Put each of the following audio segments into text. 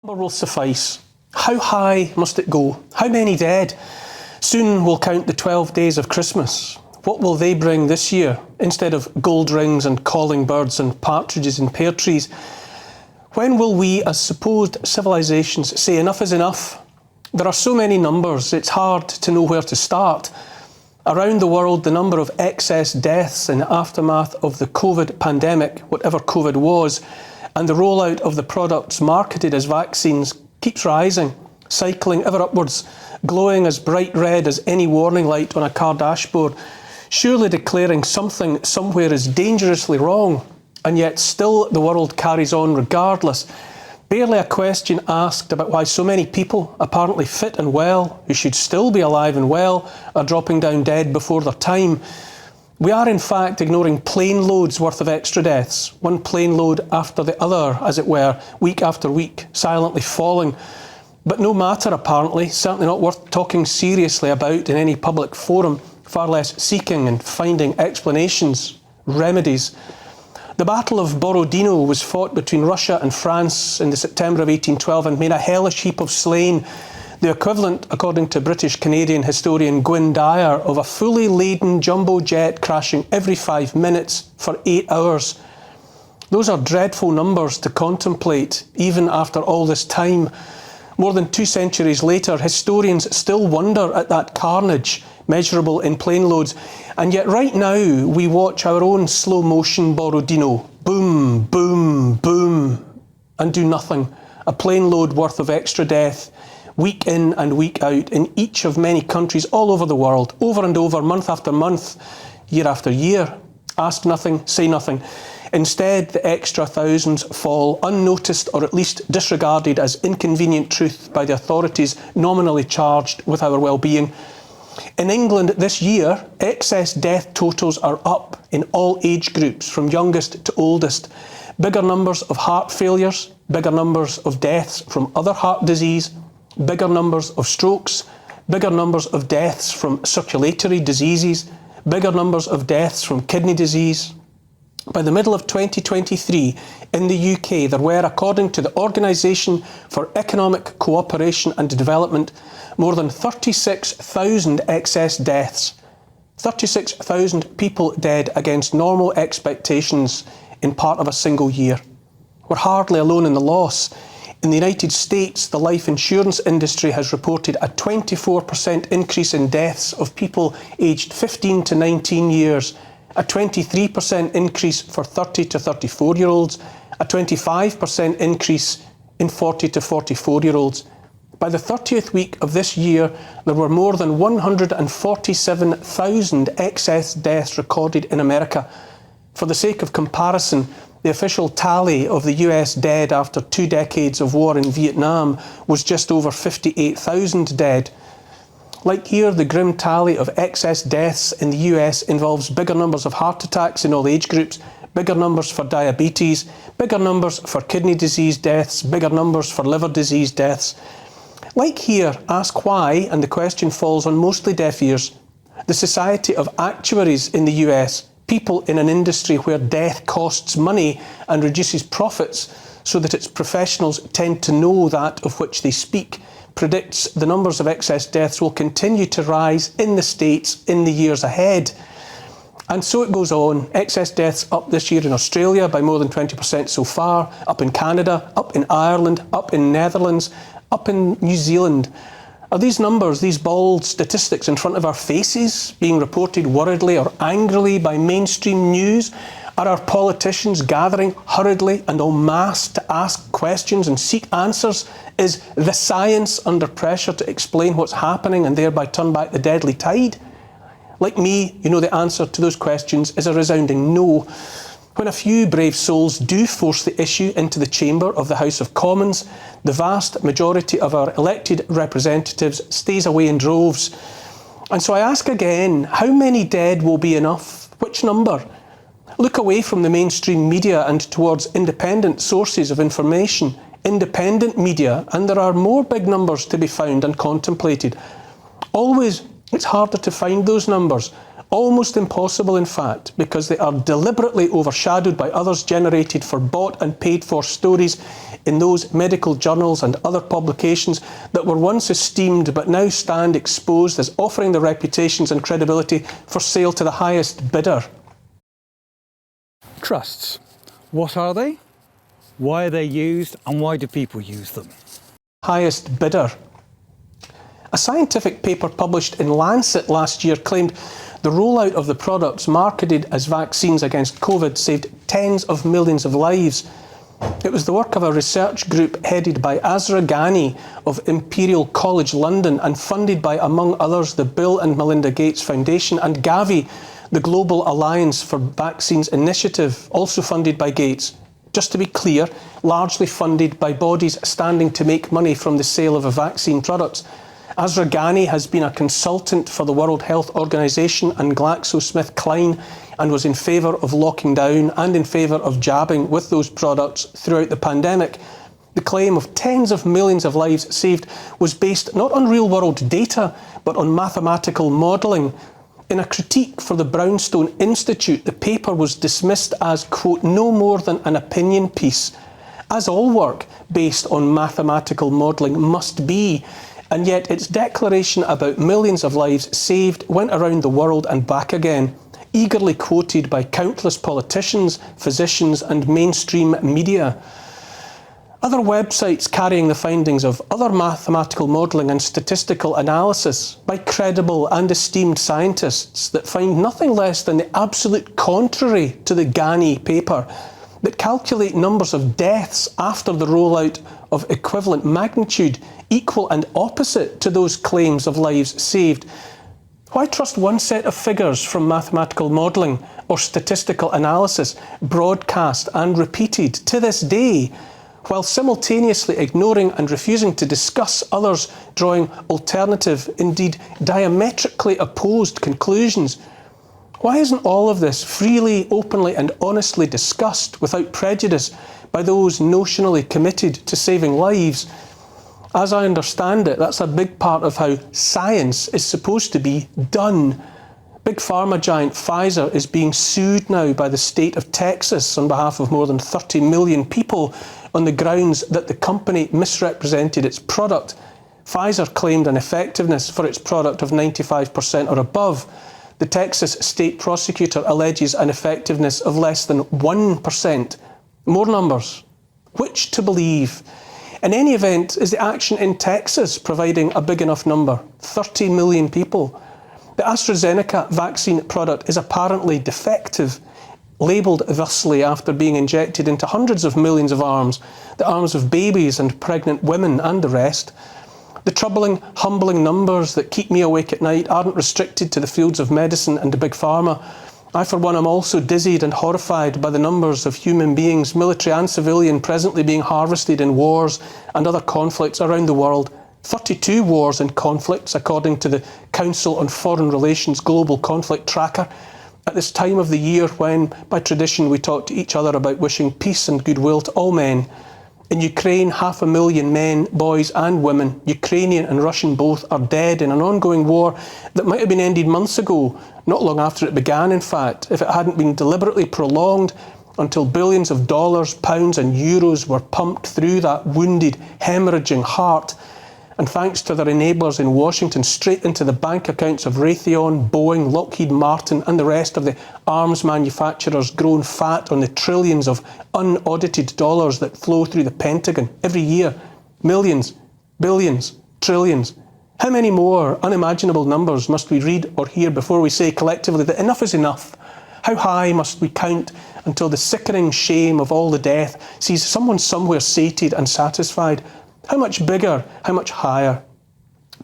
Number will suffice. How high must it go? How many dead? Soon we'll count the 12 days of Christmas. What will they bring this year instead of gold rings and calling birds and partridges in pear trees? When will we, as supposed civilizations, say enough is enough? There are so many numbers, it's hard to know where to start. Around the world, the number of excess deaths in the aftermath of the COVID pandemic, whatever COVID was, and the rollout of the products marketed as vaccines keeps rising, cycling ever upwards, glowing as bright red as any warning light on a car dashboard, surely declaring something somewhere is dangerously wrong, and yet still the world carries on regardless. Barely a question asked about why so many people, apparently fit and well, who should still be alive and well, are dropping down dead before their time. We are in fact ignoring plane loads worth of extra deaths, one plane load after the other, as it were, week after week, silently falling. But no matter apparently, certainly not worth talking seriously about in any public forum, far less seeking and finding explanations, remedies. The Battle of Borodino was fought between Russia and France in the September of 1812 and made a hellish heap of slain, the equivalent, according to British-Canadian historian Gwyn Dyer, of a fully laden jumbo jet crashing every 5 minutes for 8 hours. Those are dreadful numbers to contemplate, even after all this time. More than 2 centuries later, historians still wonder at that carnage, measurable in plane loads, and yet right now we watch our own slow-motion Borodino, boom, boom, boom, and do nothing. A plane load worth of extra death, week in and week out, in each of many countries all over the world, over and over, month after month, year after year. Ask nothing, say nothing. Instead, the extra thousands fall unnoticed or at least disregarded as inconvenient truth by the authorities nominally charged with our well-being. In England this year, excess death totals are up in all age groups, from youngest to oldest. Bigger numbers of heart failures, bigger numbers of deaths from other heart disease, bigger numbers of strokes, bigger numbers of deaths from circulatory diseases, bigger numbers of deaths from kidney disease. By the middle of 2023, in the UK, there were, according to the Organisation for Economic Cooperation and Development, more than 36,000 excess deaths. 36,000 people dead against normal expectations in part of a single year. We're hardly alone in the loss. In the United States, the life insurance industry has reported a 24% increase in deaths of people aged 15 to 19 years, a 23% increase for 30 to 34-year-olds, a 25% increase in 40 to 44-year-olds. By the 30th week of this year, there were more than 147,000 excess deaths recorded in America. For the sake of comparison, the official tally of the US dead after 2 decades of war in Vietnam was just over 58,000 dead. Like here, the grim tally of excess deaths in the US involves bigger numbers of heart attacks in all age groups, bigger numbers for diabetes, bigger numbers for kidney disease deaths, bigger numbers for liver disease deaths. Like here, ask why, and the question falls on mostly deaf ears. The Society of Actuaries in the US, people in an industry where death costs money and reduces profits so that its professionals tend to know that of which they speak, predicts the numbers of excess deaths will continue to rise in the States in the years ahead. And so it goes on. Excess deaths up this year in Australia by more than 20% so far, up in Canada, up in Ireland, up in Netherlands, up in New Zealand. Are these numbers, these bald statistics in front of our faces, being reported worriedly or angrily by mainstream news? Are our politicians gathering hurriedly and en masse to ask questions and seek answers? Is the science under pressure to explain what's happening and thereby turn back the deadly tide? Like me, you know the answer to those questions is a resounding no. When a few brave souls do force the issue into the chamber of the House of Commons, the vast majority of our elected representatives stays away in droves. And so I ask again, how many dead will be enough? Which number? Look away from the mainstream media and towards independent sources of information, independent media, and there are more big numbers to be found and contemplated. Always, it's harder to find those numbers. Almost impossible, in fact, because they are deliberately overshadowed by others generated for bought and paid for stories in those medical journals and other publications that were once esteemed but now stand exposed as offering their reputations and credibility for sale to the highest bidder. Trusts. What are they? Why are they used, and why do people use them? Highest bidder. A scientific paper published in Lancet last year claimed the rollout of the products marketed as vaccines against COVID saved tens of millions of lives. It was the work of a research group headed by Azra Ghani of Imperial College London and funded by, among others, the Bill and Melinda Gates Foundation and Gavi, the Global Alliance for Vaccines Initiative, also funded by Gates. Just to be clear, largely funded by bodies standing to make money from the sale of a vaccine products. Azra Ghani has been a consultant for the World Health Organization and GlaxoSmithKline and was in favour of locking down and in favour of jabbing with those products throughout the pandemic. The claim of tens of millions of lives saved was based not on real-world data, but on mathematical modelling. In a critique for the Brownstone Institute, the paper was dismissed as, quote, no more than an opinion piece, as all work based on mathematical modelling must be. And yet its declaration about millions of lives saved went around the world and back again, eagerly quoted by countless politicians, physicians and mainstream media. Other websites carrying the findings of other mathematical modelling and statistical analysis by credible and esteemed scientists that find nothing less than the absolute contrary to the Ghani paper, that calculate numbers of deaths after the rollout of equivalent magnitude equal and opposite to those claims of lives saved. Why trust one set of figures from mathematical modelling or statistical analysis broadcast and repeated to this day, while simultaneously ignoring and refusing to discuss others drawing alternative, indeed diametrically opposed conclusions? Why isn't all of this freely, openly and honestly discussed without prejudice by those notionally committed to saving lives? As I understand it, that's a big part of how science is supposed to be done. Big pharma giant Pfizer is being sued now by the state of Texas on behalf of more than 30 million people on the grounds that the company misrepresented its product. Pfizer claimed an effectiveness for its product of 95% or above. The Texas state prosecutor alleges an effectiveness of less than 1%. More numbers. Which to believe? In any event, is the action in Texas providing a big enough number? 30 million people. The AstraZeneca vaccine product is apparently defective, labelled thusly after being injected into hundreds of millions of arms, the arms of babies and pregnant women and the rest. The troubling, humbling numbers that keep me awake at night aren't restricted to the fields of medicine and big pharma. I, for one, am also dizzied and horrified by the numbers of human beings, military and civilian, presently being harvested in wars and other conflicts around the world. 32 wars and conflicts, according to the Council on Foreign Relations Global Conflict Tracker, at this time of the year when, by tradition, we talk to each other about wishing peace and goodwill to all men. In Ukraine, 500,000 men, boys and women, Ukrainian and Russian both, are dead in an ongoing war that might have been ended months ago, not long after it began, in fact, if it hadn't been deliberately prolonged until billions of dollars, pounds and euros were pumped through that wounded, hemorrhaging heart, and thanks to their enablers in Washington, straight into the bank accounts of Raytheon, Boeing, Lockheed Martin and the rest of the arms manufacturers grown fat on the trillions of unaudited dollars that flow through the Pentagon every year. Millions, billions, trillions. How many more unimaginable numbers must we read or hear before we say collectively that enough is enough? How high must we count until the sickening shame of all the death sees someone somewhere sated and satisfied? How much bigger? How much higher?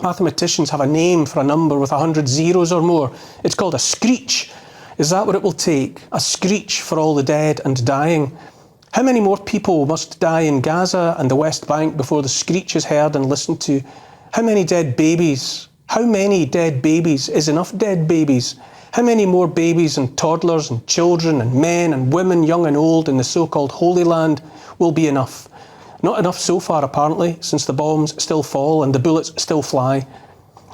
Mathematicians have a name for a number with 100 zeros or more. It's called a screech. Is that what it will take? A screech for all the dead and dying? How many more people must die in Gaza and the West Bank before the screech is heard and listened to? How many dead babies? How many dead babies is enough dead babies? How many more babies and toddlers and children and men and women, young and old, in the so-called Holy Land will be enough? Not enough so far, apparently, since the bombs still fall and the bullets still fly.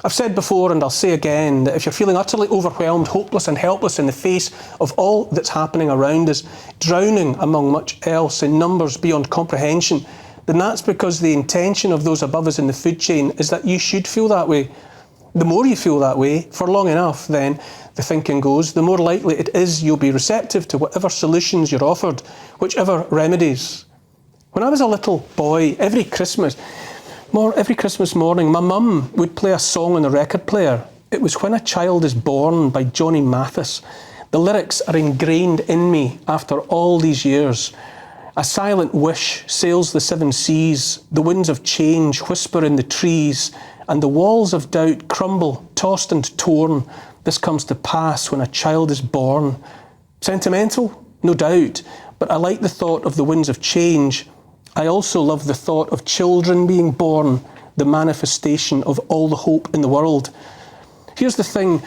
I've said before, and I'll say again, that if you're feeling utterly overwhelmed, hopeless and helpless in the face of all that's happening around us, drowning among much else in numbers beyond comprehension, then that's because the intention of those above us in the food chain is that you should feel that way. The more you feel that way for long enough, then, the thinking goes, the more likely it is you'll be receptive to whatever solutions you're offered, whichever remedies. When I was a little boy, every Christmas morning, my mum would play a song on the record player. It was When a Child is Born by Johnny Mathis. The lyrics are ingrained in me after all these years. A silent wish sails the seven seas, the winds of change whisper in the trees, and the walls of doubt crumble, tossed and torn. This comes to pass when a child is born. Sentimental? No doubt, but I like the thought of the winds of change. I also love the thought of children being born, the manifestation of all the hope in the world. Here's the thing,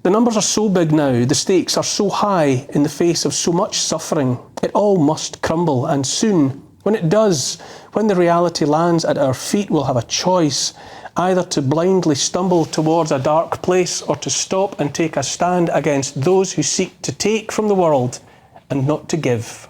the numbers are so big now, the stakes are so high in the face of so much suffering, it all must crumble, and soon, when it does, when the reality lands at our feet, we'll have a choice, either to blindly stumble towards a dark place or to stop and take a stand against those who seek to take from the world and not to give.